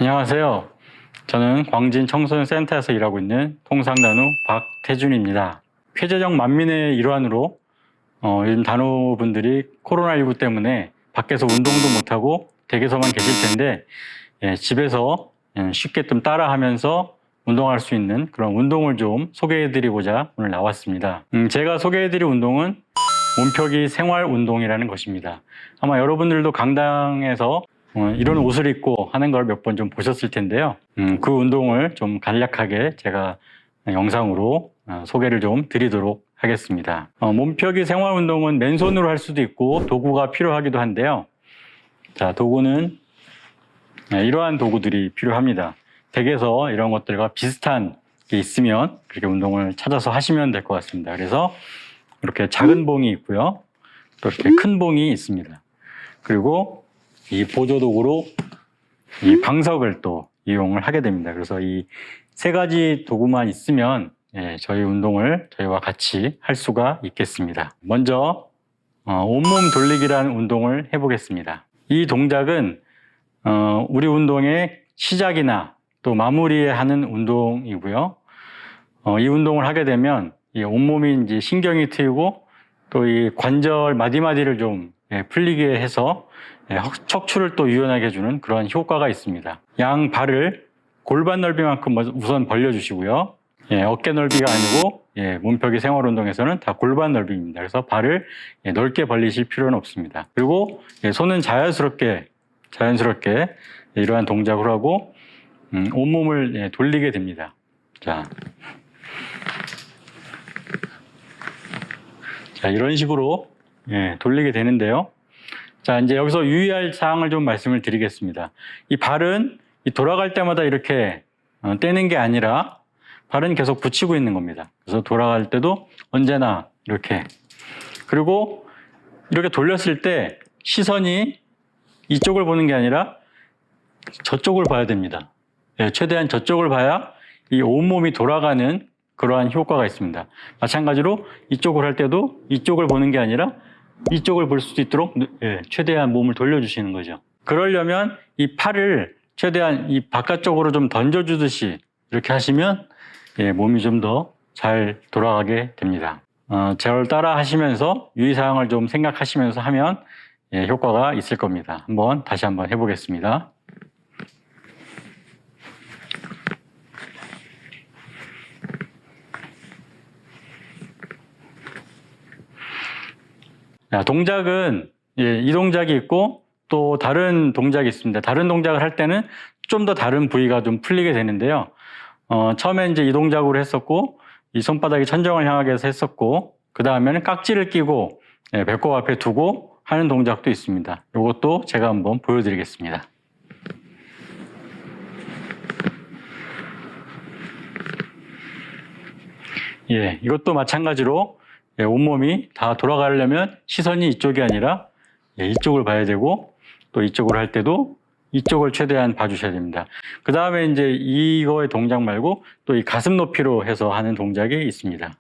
안녕하세요. 저는 광진 청소년 센터에서 일하고 있는 통상단우 박태준입니다. 폐재적 만민의 일환으로 요즘 단우분들이 코로나19 때문에 밖에서 운동도 못하고 댁에서만 계실 텐데 집에서 쉽게 좀 따라하면서 운동할 수 있는 그런 운동을 좀 소개해드리고자 오늘 나왔습니다. 제가 소개해드릴 운동은 몸표기 생활운동이라는 것입니다. 아마 여러분들도 강당에서 이런 옷을 입고 하는 걸 몇 번 좀 보셨을 텐데요. 그 운동을 좀 간략하게 제가 영상으로 소개를 좀 드리도록 하겠습니다. 몸표기 생활운동은 맨손으로 할 수도 있고 도구가 필요하기도 한데요. 자, 도구는 이러한 도구들이 필요합니다. 댁에서 이런 것들과 비슷한 게 있으면 그렇게 운동을 찾아서 하시면 될 것 같습니다. 그래서 이렇게 작은 봉이 있고요. 또 이렇게 큰 봉이 있습니다. 그리고 이 보조도구로 이 방석을 또 이용을 하게 됩니다. 그래서 이 세 가지 도구만 있으면 저희 운동을 저희와 같이 할 수가 있겠습니다. 먼저 온몸 돌리기라는 운동을 해보겠습니다. 이 동작은 우리 운동의 시작이나 또 마무리에 하는 운동이고요. 이 운동을 하게 되면 이 온몸이 이제 신경이 트이고 또 이 관절 마디마디를 좀 풀리게 해서 척추를 또 유연하게 해주는 그런 효과가 있습니다. 양 발을 골반 넓이만큼 우선 벌려주시고요. 어깨 넓이가 아니고 몸표기 생활운동에서는 다 골반 넓이입니다. 그래서 발을 넓게 벌리실 필요는 없습니다. 그리고 손은 자연스럽게 이러한 동작을 하고 온몸을 돌리게 됩니다. 자, 이런 식으로 돌리게 되는데요. 자, 이제 여기서 유의할 사항을 좀 말씀을 드리겠습니다. 이 발은 돌아갈 때마다 이렇게 떼는 게 아니라 발은 계속 붙이고 있는 겁니다. 그래서 돌아갈 때도 언제나 이렇게. 그리고 이렇게 돌렸을 때 시선이 이쪽을 보는 게 아니라 저쪽을 봐야 됩니다. 최대한 저쪽을 봐야 이 온몸이 돌아가는 그러한 효과가 있습니다. 마찬가지로 이쪽을 할 때도 이쪽을 보는 게 아니라 이쪽을 볼 수도 있도록 최대한 몸을 돌려주시는 거죠. 그러려면 이 팔을 최대한 이 바깥쪽으로 좀 던져주듯이 이렇게 하시면 몸이 좀 더 잘 돌아가게 됩니다. 저를 따라 하시면서 유의사항을 좀 생각하시면서 하면 효과가 있을 겁니다. 다시 한번 해보겠습니다. 동작은 이 동작이 있고 또 다른 동작이 있습니다. 다른 동작을 할 때는 좀 더 다른 부위가 좀 풀리게 되는데요. 처음에 이제 이 동작으로 했었고 이 손바닥이 천정을 향하게 해서 했었고 그 다음에는 깍지를 끼고 배꼽 앞에 두고 하는 동작도 있습니다. 이것도 제가 한번 보여드리겠습니다. 이것도 마찬가지로 온몸이 다 돌아가려면 시선이 이쪽이 아니라 이쪽을 봐야 되고 또 이쪽으로 할 때도 이쪽을 최대한 봐주셔야 됩니다. 그 다음에 이제 이거의 동작 말고 또 이 가슴 높이로 해서 하는 동작이 있습니다.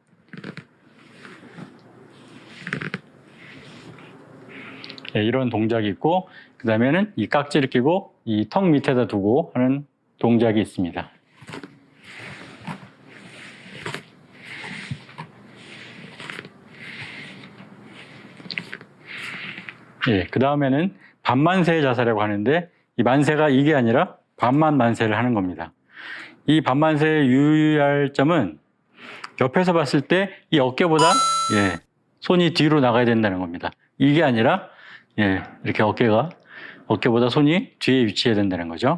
이런 동작이 있고 그 다음에는 이 깍지를 끼고 이 턱 밑에다 두고 하는 동작이 있습니다. 그 다음에는 반만세 자세라고 하는데 이 만세가 이게 아니라 반만 만세를 하는 겁니다. 이 반만세의 유의할 점은 옆에서 봤을 때 이 어깨보다 손이 뒤로 나가야 된다는 겁니다. 이게 아니라 이렇게 어깨보다 손이 뒤에 위치해야 된다는 거죠.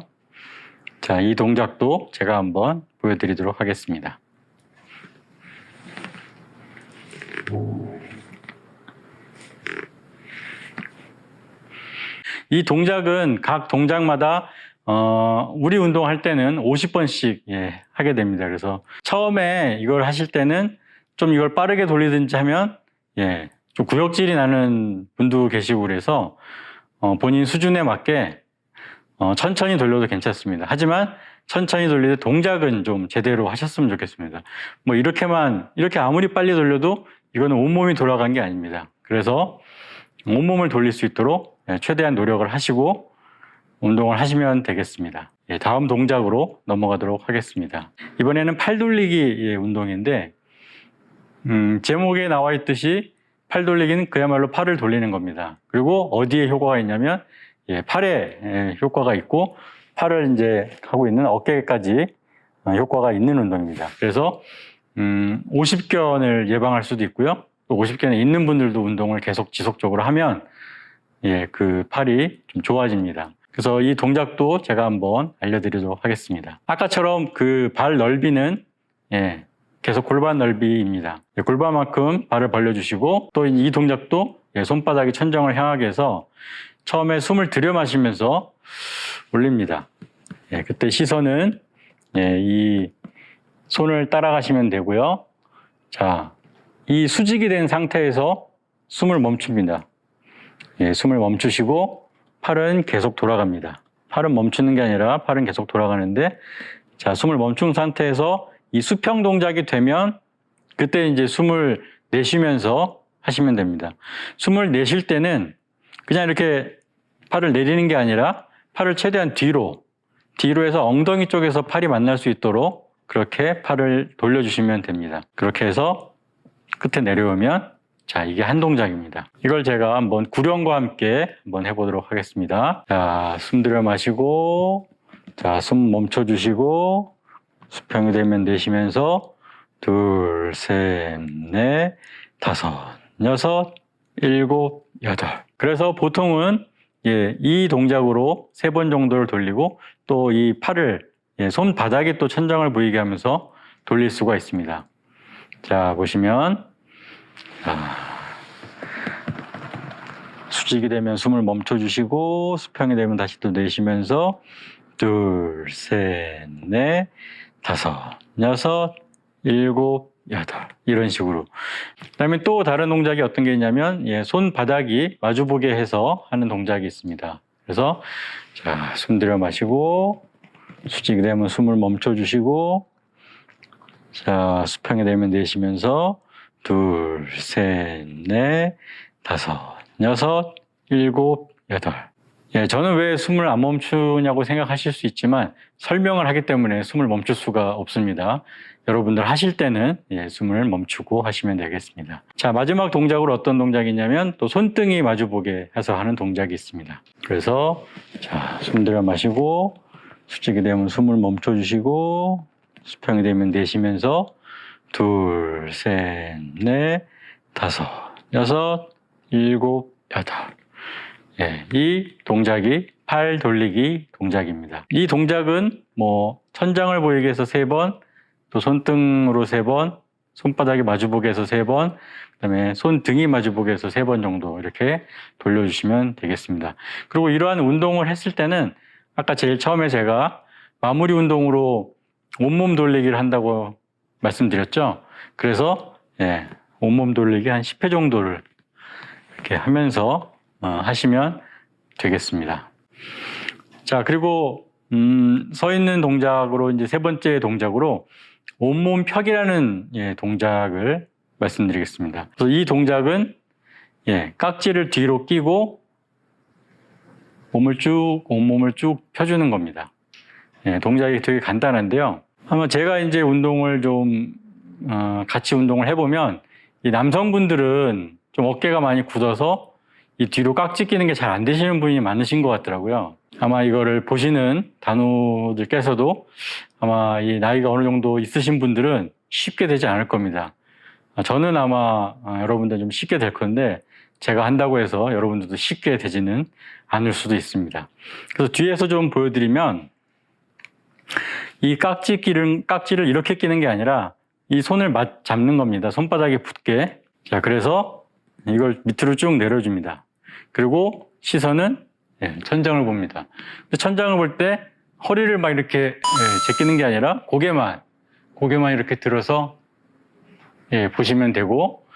자, 이 동작도 제가 한번 보여드리도록 하겠습니다. 이 동작은 각 동작마다 우리 운동할 때는 50번씩 하게 됩니다. 그래서 처음에 이걸 하실 때는 좀 이걸 빠르게 돌리든지 하면 좀 구역질이 나는 분도 계시고 그래서 본인 수준에 맞게 천천히 돌려도 괜찮습니다. 하지만 천천히 돌릴 때 동작은 좀 제대로 하셨으면 좋겠습니다. 이렇게 아무리 빨리 돌려도 이거는 온몸이 돌아간 게 아닙니다. 그래서 온몸을 돌릴 수 있도록 최대한 노력을 하시고 운동을 하시면 되겠습니다. 예, 다음 동작으로 넘어가도록 하겠습니다. 이번에는 팔 돌리기 운동인데 제목에 나와 있듯이 팔 돌리기는 그야말로 팔을 돌리는 겁니다. 그리고 어디에 효과가 있냐면 팔에 효과가 있고 팔을 이제 하고 있는 어깨까지 효과가 있는 운동입니다. 그래서 50견을 예방할 수도 있고요. 또 50견에 있는 분들도 운동을 계속 지속적으로 하면 그 팔이 좀 좋아집니다. 그래서 이 동작도 제가 한번 알려드리도록 하겠습니다. 아까처럼 그 발 넓이는 계속 골반 넓이입니다. 골반만큼 발을 벌려주시고 또 이 동작도 손바닥이 천정을 향하게 해서 처음에 숨을 들여 마시면서 올립니다. 그때 시선은 이 손을 따라가시면 되고요. 자, 이 수직이 된 상태에서 숨을 멈춥니다. 숨을 멈추시고 팔은 계속 돌아갑니다. 팔은 멈추는 게 아니라 팔은 계속 돌아가는데, 자, 숨을 멈춘 상태에서 이 수평 동작이 되면 그때 이제 숨을 내쉬면서 하시면 됩니다. 숨을 내쉴 때는 그냥 이렇게 팔을 내리는 게 아니라 팔을 최대한 뒤로 해서 엉덩이 쪽에서 팔이 만날 수 있도록 그렇게 팔을 돌려주시면 됩니다. 그렇게 해서 끝에 내려오면, 자, 이게 한 동작입니다. 이걸 제가 한번 구령과 함께 한번 해보도록 하겠습니다. 자, 숨 들여 마시고, 자, 숨 멈춰주시고, 수평이 되면 내쉬면서, 둘, 셋, 넷, 다섯, 여섯, 일곱, 여덟. 그래서 보통은 이 동작으로 3번 정도를 돌리고 또 이 팔을 손바닥에 또 천장을 보이게 하면서 돌릴 수가 있습니다. 자, 보시면 수직이 되면 숨을 멈춰주시고 수평이 되면 다시 또 내쉬면서 둘, 셋, 넷, 다섯, 여섯, 일곱, 여덟 이런 식으로. 그다음에 또 다른 동작이 어떤 게 있냐면 손바닥이 마주보게 해서 하는 동작이 있습니다. 그래서 자, 숨 들여 마시고 수직이 되면 숨을 멈춰주시고 자, 수평이 되면 내쉬면서 둘, 셋, 넷, 다섯, 여섯, 일곱, 여덟. 저는 왜 숨을 안 멈추냐고 생각하실 수 있지만 설명을 하기 때문에 숨을 멈출 수가 없습니다. 여러분들 하실 때는 숨을 멈추고 하시면 되겠습니다. 자, 마지막 동작으로 어떤 동작이냐면 또 손등이 마주보게 해서 하는 동작이 있습니다. 그래서 자, 숨 들여 마시고 수직이 되면 숨을 멈춰주시고 수평이 되면 내쉬면서 둘, 셋, 넷, 다섯, 여섯, 일곱, 여덟. 이 동작이 팔 돌리기 동작입니다. 이 동작은 천장을 보이게 해서 3번, 또 손등으로 3번, 손바닥이 마주보게 해서 3번, 그다음에 손등이 마주보게 해서 3번 정도 이렇게 돌려주시면 되겠습니다. 그리고 이러한 운동을 했을 때는 아까 제일 처음에 제가 마무리 운동으로 온몸 돌리기를 한다고 말씀드렸죠. 그래서 온몸 돌리기 한 10회 정도를 이렇게 하면서 하시면 되겠습니다. 자, 그리고 서 있는 동작으로 이제 3번째 동작으로 온몸 펴기라는 동작을 말씀드리겠습니다. 그래서 이 동작은 깍지를 뒤로 끼고 온몸을 쭉 펴주는 겁니다. 동작이 되게 간단한데요. 아마 제가 이제 운동을 좀 같이 운동을 해보면 이 남성분들은 좀 어깨가 많이 굳어서 이 뒤로 깍지 끼는 게 잘 안 되시는 분이 많으신 것 같더라고요. 아마 이거를 보시는 단우들께서도 아마 이 나이가 어느 정도 있으신 분들은 쉽게 되지 않을 겁니다. 저는 아마 여러분들 좀 쉽게 될 건데 제가 한다고 해서 여러분들도 쉽게 되지는 않을 수도 있습니다. 그래서 뒤에서 좀 보여드리면 이 깍지를 이렇게 끼는 게 아니라 이 손을 잡는 겁니다. 손바닥에 붙게. 자, 그래서 이걸 밑으로 쭉 내려줍니다. 그리고 시선은 천장을 봅니다. 천장을 볼 때 허리를 막 이렇게 제끼는 게 아니라 고개만 이렇게 들어서 보시면 되고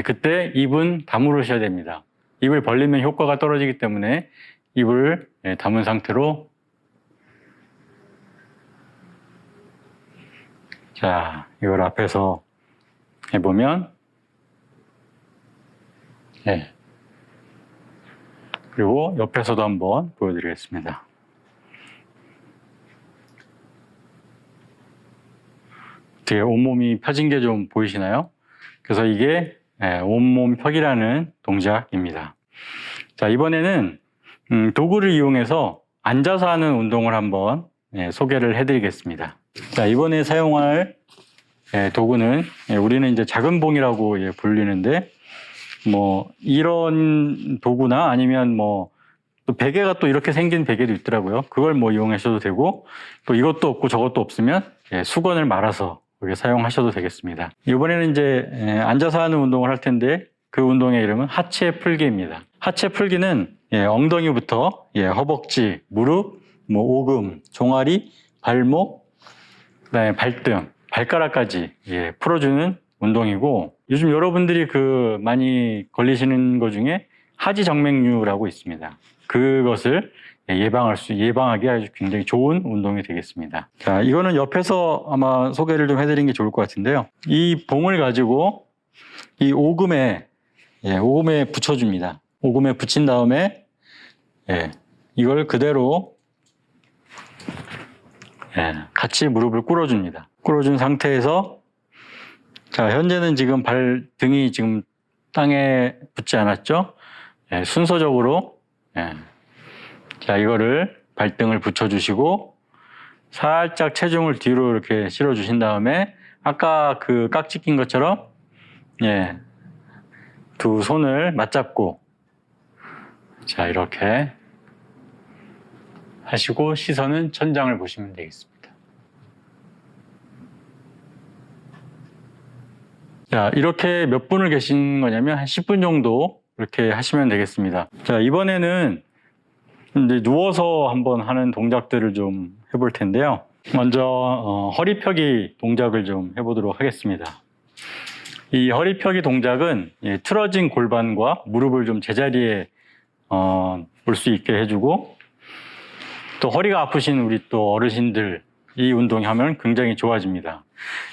그때 입은 다물으셔야 됩니다. 입을 벌리면 효과가 떨어지기 때문에 입을 다문 상태로 자, 이걸 앞에서 해보면 그리고 옆에서도 한번 보여드리겠습니다. 어떻게 온몸이 펴진 게 좀 보이시나요? 그래서 이게 온몸 펴기라는 동작입니다. 자, 이번에는 도구를 이용해서 앉아서 하는 운동을 한번 소개를 해드리겠습니다. 자, 이번에 사용할 도구는 우리는 이제 작은 봉이라고 불리는데, 뭐 이런 도구나 아니면 뭐 또 베개가 또 이렇게 생긴 베개도 있더라고요. 그걸 뭐 이용하셔도 되고, 또 이것도 없고 저것도 없으면 수건을 말아서 그렇게 사용하셔도 되겠습니다. 이번에는 이제 앉아서 하는 운동을 할 텐데, 그 운동의 이름은 하체 풀기입니다. 하체 풀기는 엉덩이부터 허벅지, 무릎, 뭐 오금, 종아리, 발목, 그다음에 발등, 발가락까지 풀어주는 운동이고, 요즘 여러분들이 많이 걸리시는 것 중에 하지정맥류라고 있습니다. 그것을 예방하기 아주 굉장히 좋은 운동이 되겠습니다. 자, 이거는 옆에서 아마 소개를 좀 해드리는 게 좋을 것 같은데요. 이 봉을 가지고 이 오금에 붙여줍니다. 오금에 붙인 다음에 이걸 그대로 같이 무릎을 꿇어줍니다. 꿇어준 상태에서, 자, 현재는 지금 등이 지금 땅에 붙지 않았죠? 순서적으로 자, 이거를 발등을 붙여주시고 살짝 체중을 뒤로 이렇게 실어주신 다음에 아까 그 깍지 낀 것처럼 두 손을 맞잡고, 자, 이렇게 하시고 시선은 천장을 보시면 되겠습니다. 자, 이렇게 몇 분을 계신 거냐면 한 10분 정도 이렇게 하시면 되겠습니다. 자, 이번에는 이제 누워서 한번 하는 동작들을 좀 해볼 텐데요. 먼저 허리 펴기 동작을 좀 해보도록 하겠습니다. 이 허리 펴기 동작은 틀어진 골반과 무릎을 좀 제자리에 올 수 있게 해주고, 또 허리가 아프신 우리 또 어르신들 이 운동 하면 굉장히 좋아집니다.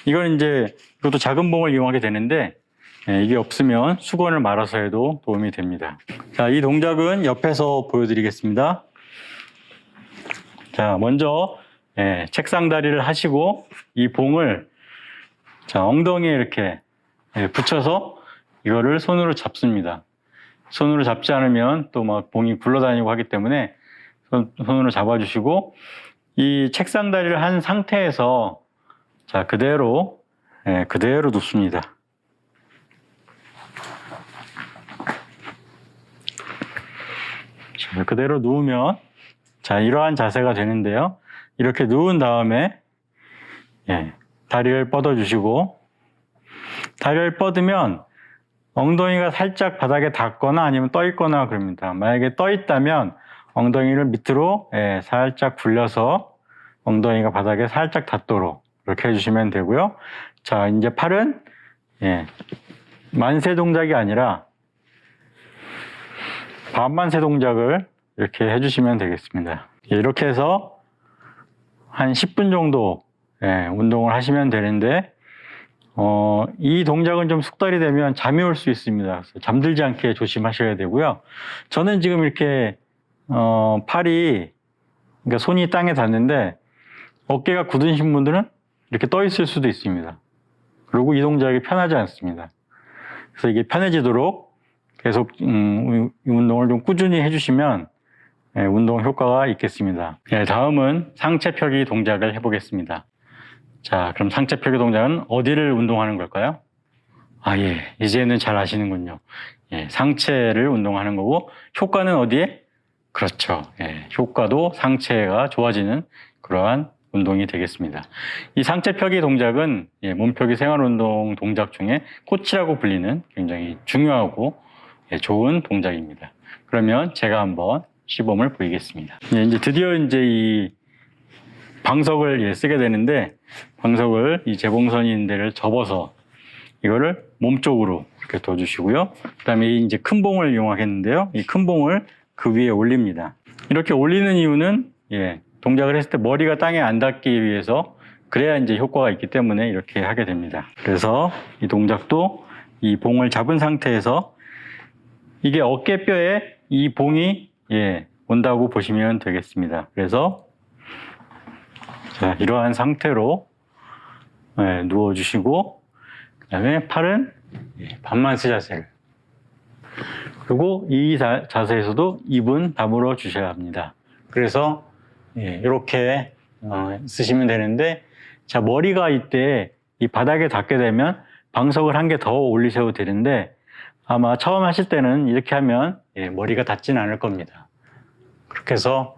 이건 이것도 작은 봉을 이용하게 되는데, 이게 없으면 수건을 말아서 해도 도움이 됩니다. 자, 이 동작은 옆에서 보여드리겠습니다. 자, 먼저 책상 다리를 하시고 이 봉을, 자, 엉덩이에 이렇게 붙여서 이거를 손으로 잡습니다. 손으로 잡지 않으면 또 막 봉이 굴러다니고 하기 때문에 손으로 잡아주시고, 이 책상 다리를 한 상태에서, 자, 그대로 눕습니다. 자, 그대로 누우면, 자, 이러한 자세가 되는데요. 이렇게 누운 다음에 다리를 뻗어주시고, 다리를 뻗으면 엉덩이가 살짝 바닥에 닿거나 아니면 떠 있거나 그럽니다. 만약에 떠 있다면 엉덩이를 밑으로 살짝 굴려서 엉덩이가 바닥에 살짝 닿도록 이렇게 해주시면 되고요. 자, 이제 팔은 만세 동작이 아니라 반만세 동작을 이렇게 해주시면 되겠습니다. 이렇게 해서 한 10분 정도 운동을 하시면 되는데, 이 동작은 좀 숙달이 되면 잠이 올 수 있습니다. 그래서 잠들지 않게 조심하셔야 되고요. 저는 지금 이렇게 팔이, 그러니까 손이 땅에 닿는데 어깨가 굳으신 분들은 이렇게 떠 있을 수도 있습니다. 그리고 이 동작이 편하지 않습니다. 그래서 이게 편해지도록 계속 이 운동을 좀 꾸준히 해주시면 운동 효과가 있겠습니다. 다음은 상체 펴기 동작을 해보겠습니다. 자, 그럼 상체 펴기 동작은 어디를 운동하는 걸까요? 이제는 잘 아시는군요. 상체를 운동하는 거고, 효과는 어디에? 그렇죠. 효과도 상체가 좋아지는 그러한 운동이 되겠습니다. 이 상체 펴기 동작은 몸펴기 생활운동 동작 중에 코치라고 불리는 굉장히 중요하고 좋은 동작입니다. 그러면 제가 한번 시범을 보이겠습니다. 이제 드디어 이 방석을 쓰게 되는데, 방석을 이 재봉선인 데를 접어서 이거를 몸쪽으로 이렇게 둬주시고요. 그 다음에 이제 큰 봉을 이용하겠는데요. 이 큰 봉을 그 위에 올립니다. 이렇게 올리는 이유는 동작을 했을 때 머리가 땅에 안 닿기 위해서, 그래야 이제 효과가 있기 때문에 이렇게 하게 됩니다. 그래서 이 동작도 이 봉을 잡은 상태에서 이게 어깨뼈에 이 봉이 온다고 보시면 되겠습니다. 그래서 자, 이러한 상태로 누워주시고, 그 다음에 팔은 반만스 자세를. 그리고 이 자세에서도 입은 다물어 주셔야 합니다. 그래서 이렇게 쓰시면 되는데, 자, 머리가 이때 이 바닥에 닿게 되면 방석을 한 개 더 올리셔도 되는데, 아마 처음 하실 때는 이렇게 하면 머리가 닿지는 않을 겁니다. 그렇게 해서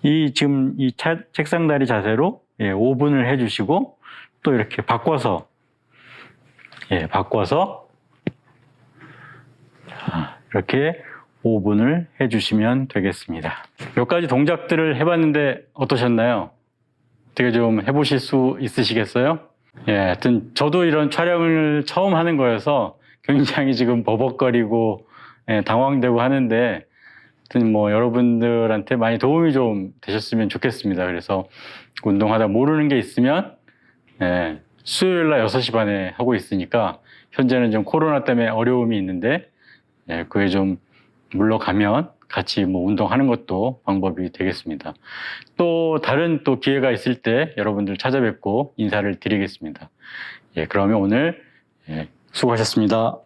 지금 이 책상다리 자세로 5분을 해주시고, 또 이렇게 바꿔서 이렇게 5분을 해주시면 되겠습니다. 몇 가지 동작들을 해봤는데 어떠셨나요? 어떻게 좀 해보실 수 있으시겠어요? 하여튼 저도 이런 촬영을 처음 하는 거여서 굉장히 지금 버벅거리고 당황되고 하는데, 하여튼 뭐 여러분들한테 많이 도움이 좀 되셨으면 좋겠습니다. 그래서 운동하다 모르는 게 있으면 수요일 날 6시 반에 하고 있으니까, 현재는 좀 코로나 때문에 어려움이 있는데 그에 좀 물러가면 같이 뭐 운동하는 것도 방법이 되겠습니다. 또 다른 또 기회가 있을 때 여러분들 찾아뵙고 인사를 드리겠습니다. 그러면 오늘 수고하셨습니다.